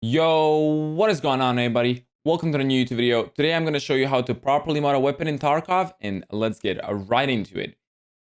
Yo, what is going on, everybody? Welcome to the new YouTube video. Today I'm going to show you how to properly mod a weapon in Tarkov, and let's get right into it.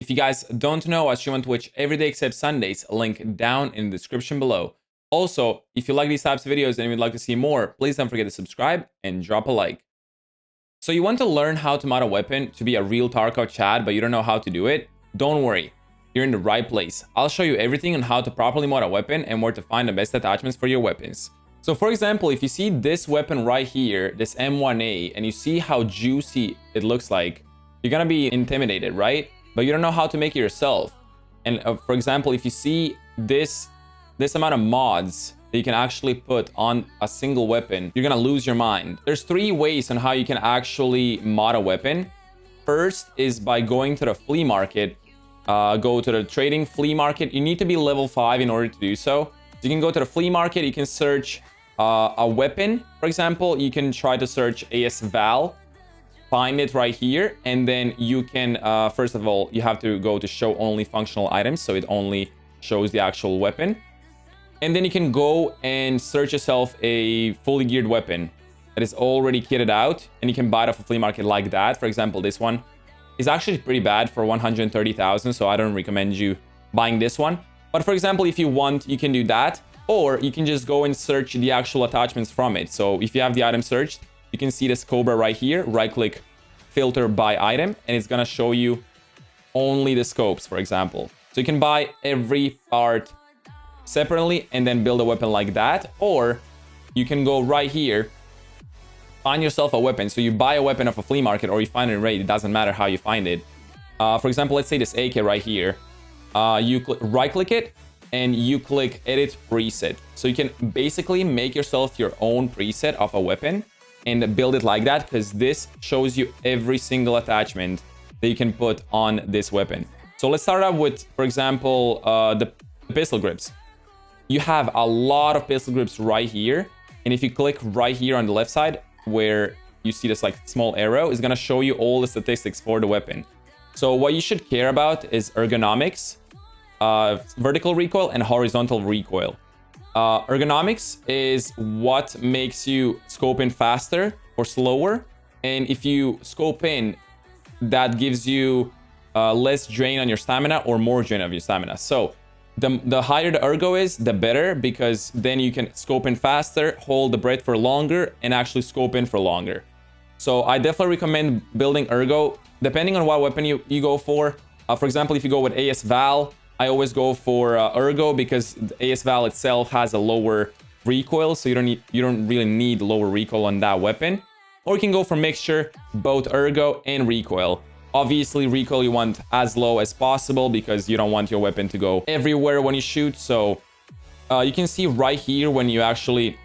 If you guys don't know, I stream on Twitch every day except Sundays, link down in the description below. Also, if you like these types of videos and you'd like to see more, please don't forget to subscribe and drop a like. So you want to learn how to mod a weapon to be a real Tarkov Chad, but you don't know how to do it? Don't worry, you're in the right place. I'll show you everything on how to properly mod a weapon and where to find the best attachments for your weapons. So for example, if you see this weapon right here, this M1A, and you see how juicy it looks like, you're gonna be intimidated, right? But you don't know how to make it yourself. And for example, if you see this amount of mods that you can actually put on a single weapon, you're gonna lose your mind. There's 3 ways on how you can actually mod a weapon. First is by going to the flea market. Go to the trading flea market. You need to be level 5 in order to do so. You can go to the flea market, you can search a weapon. For example, you can try to search AS Val, find it right here, and then you can, first of all, you have to go to show only functional items, so it only shows the actual weapon. And then you can go and search yourself a fully geared weapon that is already kitted out, and you can buy it off a flea market like that. For example, this one is actually pretty bad for 130,000, so I don't recommend you buying this one. But for example, if you want, you can do that, or you can just go and search the actual attachments from it. So if you have the item searched, you can see this Cobra right here, right click, filter by item, and it's gonna show you only the scopes, for example. So you can buy every part separately and then build a weapon like that, or you can go right here, find yourself a weapon. So you buy a weapon off a flea market or you find it in raid, it doesn't matter how you find it. For example, let's say this AK right here. You right click it and you click edit preset. So you can basically make yourself your own preset of a weapon and build it like that, because this shows you every single attachment that you can put on this weapon. So let's start out with, for example, the pistol grips. You have a lot of pistol grips right here. And if you click right here on the left side where you see this like small arrow, it's going to show you all the statistics for the weapon. So what you should care about is ergonomics, vertical recoil, and horizontal recoil. Ergonomics is what makes you scope in faster or slower. And if you scope in, that gives you less drain on your stamina or more drain of your stamina. So the higher the ergo is, the better, because then you can scope in faster, hold the breath for longer, and actually scope in for longer. So I definitely recommend building ergo, depending on what weapon you go for. For example, if you go with AS Val, I always go for ergo, because the AS Val itself has a lower recoil, so you don't really need lower recoil on that weapon. Or you can go for mixture, both ergo and recoil. Obviously, recoil you want as low as possible because you don't want your weapon to go everywhere when you shoot. So you can see right here when you actually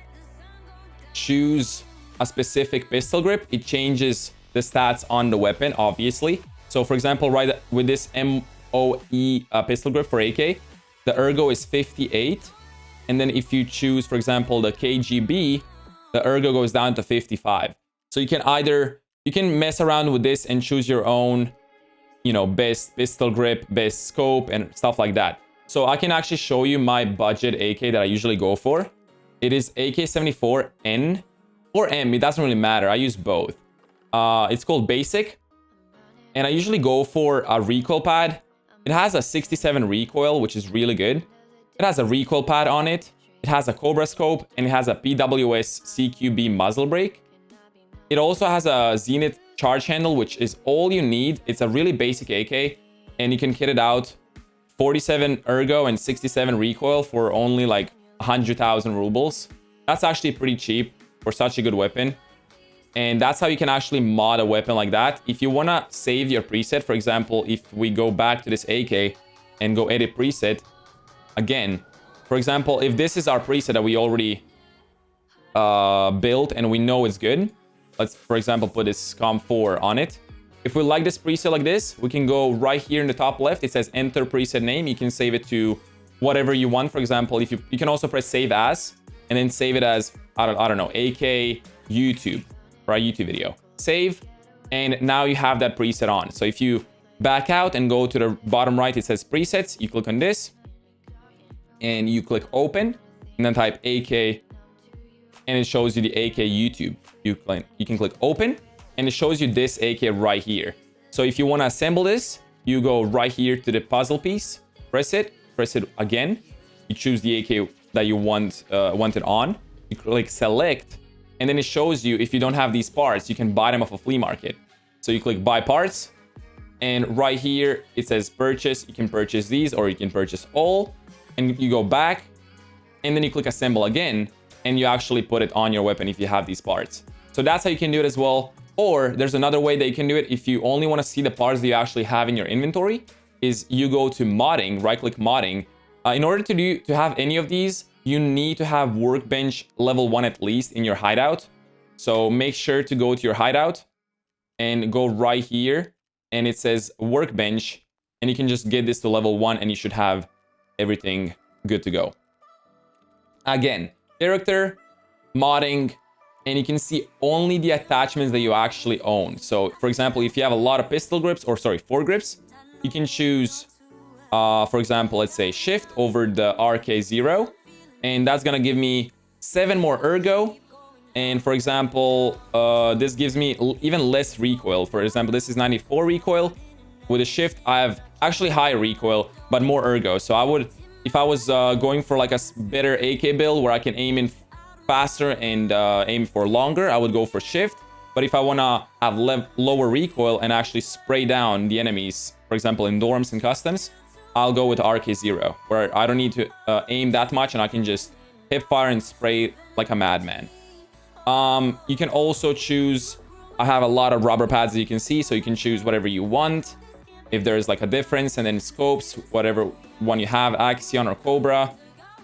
choose a specific pistol grip, it changes the stats on the weapon, obviously. So for example, right with this MOE pistol grip for AK, the ergo is 58. And then if you choose, for example, the KGB, the ergo goes down to 55. So you can mess around with this and choose your own, best pistol grip, best scope, and stuff like that. So I can actually show you my budget AK that I usually go for. It is AK-74N or M, it doesn't really matter. I use both. It's called basic. And I usually go for a recoil pad. It has a 67 recoil, which is really good. It has a recoil pad on it. It has a Cobra scope, and it has a PWS CQB muzzle brake. It also has a Zenith charge handle, which is all you need. It's a really basic AK, and you can kit it out 47 ergo and 67 recoil for only like 100,000 rubles. That's actually pretty cheap for such a good weapon. And that's how you can actually mod a weapon like that. If you want to save your preset, for example, if we go back to this AK and go edit preset, again, for example, if this is our preset that we already built and we know it's good, let's, for example, put this COM4 on it. If we like this preset like this, we can go right here in the top left. It says enter preset name. You can save it to whatever you want. For example, if you can also press save as, and then save it as, I don't know, AK YouTube. For a YouTube video. Save, and now you have that preset on. So if you back out and go to the bottom right, it says presets. You click on this and you click open and then type AK and it shows you the AK YouTube. You can click open, and it shows you this AK right here. So if you want to assemble this, you go right here to the puzzle piece, press it again. You choose the AK that you want it on. You click select, and then it shows you if you don't have these parts, you can buy them off a flea market. So you click buy parts, and right here it says purchase. You can purchase these, or you can purchase all, and you go back, and then you click assemble again, and you actually put it on your weapon if you have these parts. So that's how you can do it as well. Or there's another way that you can do it if you only want to see the parts that you actually have in your inventory, is you go to modding, right click modding. In order to have any of these, you need to have workbench level 1 at least in your hideout. So make sure to go to your hideout and go right here, and it says workbench, and you can just get this to level 1, and you should have everything good to go. Again, character, modding, and you can see only the attachments that you actually own. So for example, if you have a lot of pistol grips, or sorry, foregrips, you can choose, for example, let's say shift over the RK0, and that's gonna give me 7 more ergo. And for example, this gives me even less recoil. For example, this is 94 recoil. With a shift, I have actually high recoil, but more ergo. So I would, if I was going for like a better AK build where I can aim in faster and aim for longer, I would go for shift. But if I want to have lower recoil and actually spray down the enemies, for example, in dorms and customs, I'll go with RK0, where I don't need to aim that much, and I can just hip fire and spray like a madman. You can also choose, I have a lot of rubber pads, as you can see, so you can choose whatever you want. If there's like a difference, and then scopes, whatever one you have, Axion or Cobra,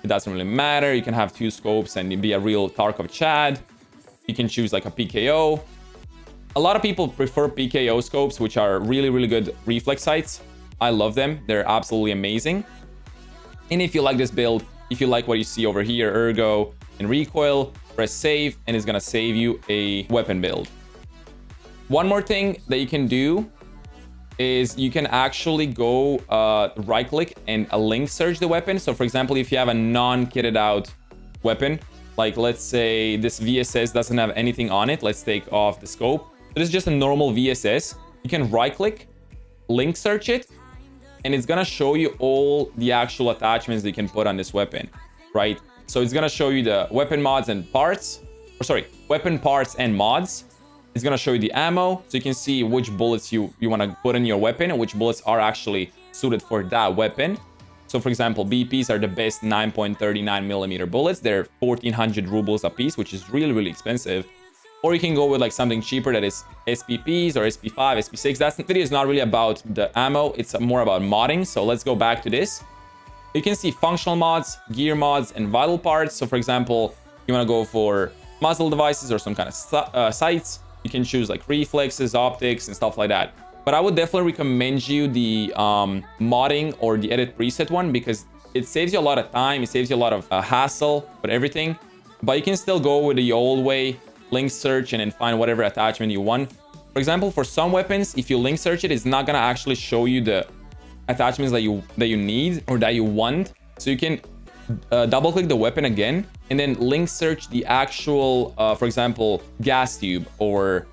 it doesn't really matter. You can have 2 scopes and be a real Tarkov Chad. You can choose like a PKO. A lot of people prefer PKO scopes, which are really, really good reflex sights. I love them. They're absolutely amazing. And if you like this build, if you like what you see over here, ergo and recoil, press save, and it's gonna save you a weapon build. One more thing that you can do is you can actually go right click and link search the weapon. So for example, if you have a non-kitted out weapon, like let's say this VSS doesn't have anything on it, let's take off the scope. This is just a normal VSS. You can right click, link search it, and it's gonna show you all the actual attachments that you can put on this weapon, right? So it's gonna show you the weapon mods and parts, or sorry, weapon parts and mods. It's gonna show you the ammo, so you can see which bullets you want to put in your weapon and which bullets are actually suited for that weapon. So for example, BPs are the best 9.39mm bullets. They're 1400 rubles a piece, which is really, really expensive. Or you can go with like something cheaper that is SPPs or SP5, SP6. That video is not really about the ammo, it's more about modding. So let's go back to this. You can see functional mods, gear mods, and vital parts. So for example, you want to go for muzzle devices or some kind of sights. You can choose like reflexes, optics, and stuff like that. But I would definitely recommend you the modding or the edit preset one, because it saves you a lot of time. It saves you a lot of hassle with everything. But you can still go with the old way, link search, and then find whatever attachment you want. For example, for some weapons, if you link search it, it's not gonna actually show you the attachments that you need or that you want. So you can double click the weapon again and then link search the actual, for example, gas tube or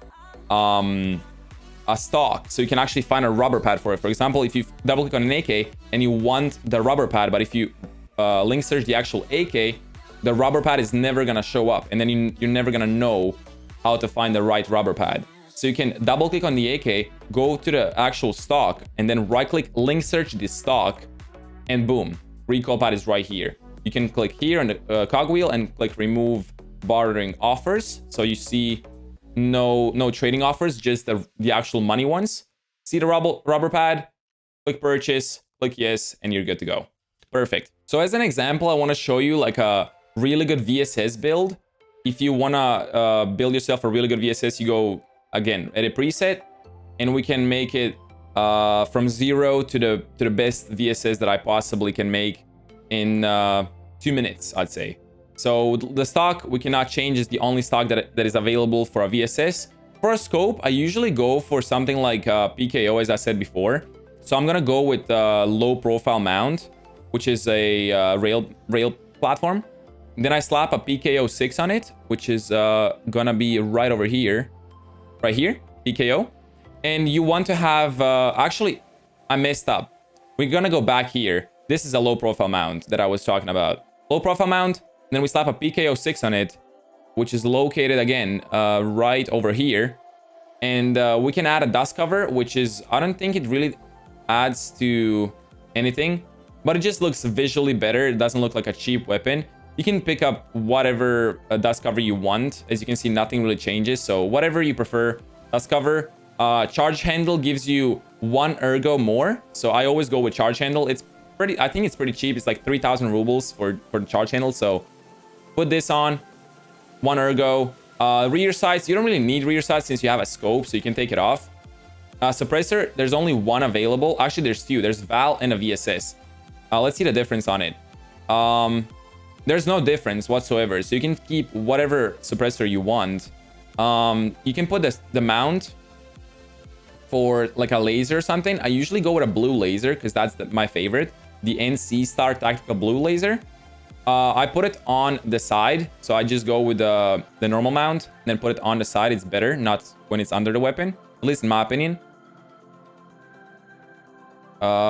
a stock. So you can actually find a rubber pad for it. For example, if you double click on an AK and you want the rubber pad, but if you link search the actual AK, the rubber pad is never gonna show up, and then you're never gonna know how to find the right rubber pad. So you can double click on the AK, go to the actual stock, and then right click, link search the stock, and boom, recoil pad is right here. You can click here on the cogwheel and click remove bartering offers. So you see no trading offers, just the actual money ones. See the rubber pad, click purchase, click yes, and you're good to go. Perfect. So as an example, I want to show you like a really good VSS build. If you want to build yourself a really good VSS, you go again, edit preset, and we can make it from 0 to the best VSS that I possibly can make in 2 minutes, I'd say. So the stock we cannot change, is the only stock that is available for a VSS. For a scope, I usually go for something like PKO, as I said before. So I'm gonna go with low profile mount, which is a rail platform. Then I slap a PKO 6 on it, which is gonna be right over here. Right here, PKO. And you want to have... actually, I messed up. We're gonna go back here. This is a low profile mount that I was talking about. Low profile mount, and then we slap a PKO 6 on it, which is located again right over here. And we can add a dust cover, which is... I don't think it really adds to anything, but it just looks visually better. It doesn't look like a cheap weapon. You can pick up whatever dust cover you want. As you can see, nothing really changes. So whatever you prefer, dust cover. Charge handle gives you 1 ergo more. So I always go with charge handle. It's pretty... I think it's pretty cheap. It's like 3,000 rubles for the charge handle. So put this on. 1 ergo. Rear sights. You don't really need rear sights since you have a scope, so you can take it off. Suppressor, there's only 1 available. Actually, there's 2. There's Val and a VSS. Let's see the difference on it. There's no difference whatsoever, so you can keep whatever suppressor you want. You can put the mount for like a laser or something. I usually go with a blue laser because that's my favorite, the NC Star Tactical Blue Laser. I put it on the side, so I just go with the normal mount, and then put it on the side. It's better, not when it's under the weapon, at least in my opinion.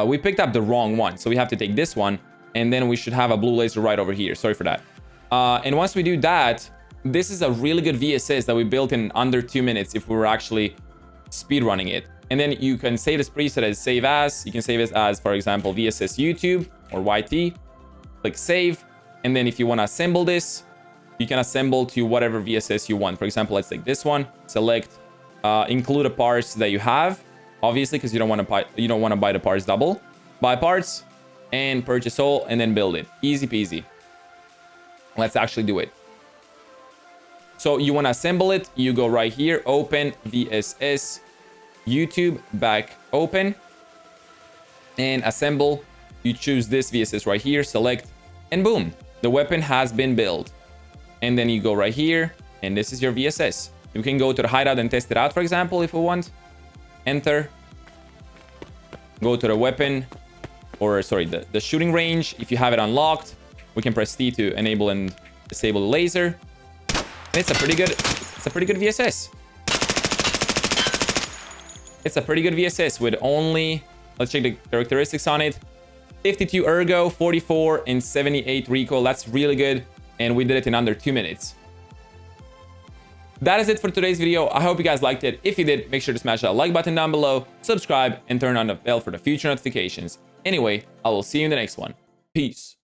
We picked up the wrong one, so we have to take this one. And then we should have a blue laser right over here. Sorry for that. And once we do that, this is a really good VSS that we built in under 2 minutes if we were actually speedrunning it. And then you can save this preset as save as. You can save it as, for example, VSS YouTube or YT. Click save. And then if you want to assemble this, you can assemble to whatever VSS you want. For example, let's take this one. Select, include the parts that you have, obviously, because you don't want to buy the parts double. Buy parts. And purchase all, and then build it. Easy peasy. Let's actually do it. So you want to assemble it. You go right here, open VSS, YouTube, back open, and assemble. You choose this VSS right here, select, and boom, the weapon has been built. And then you go right here, and this is your VSS. You can go to the hideout and test it out, for example, if you want. Enter. Go to the weapon. Or sorry, the shooting range. If you have it unlocked, we can press T to enable and disable the laser. And it's a pretty good VSS. It's a pretty good VSS with only, let's check the characteristics on it. 52 ergo, 44 and 78 recoil. That's really good. And we did it in under 2 minutes. That is it for today's video. I hope you guys liked it. If you did, make sure to smash that like button down below, subscribe, and turn on the bell for the future notifications. Anyway, I will see you in the next one. Peace.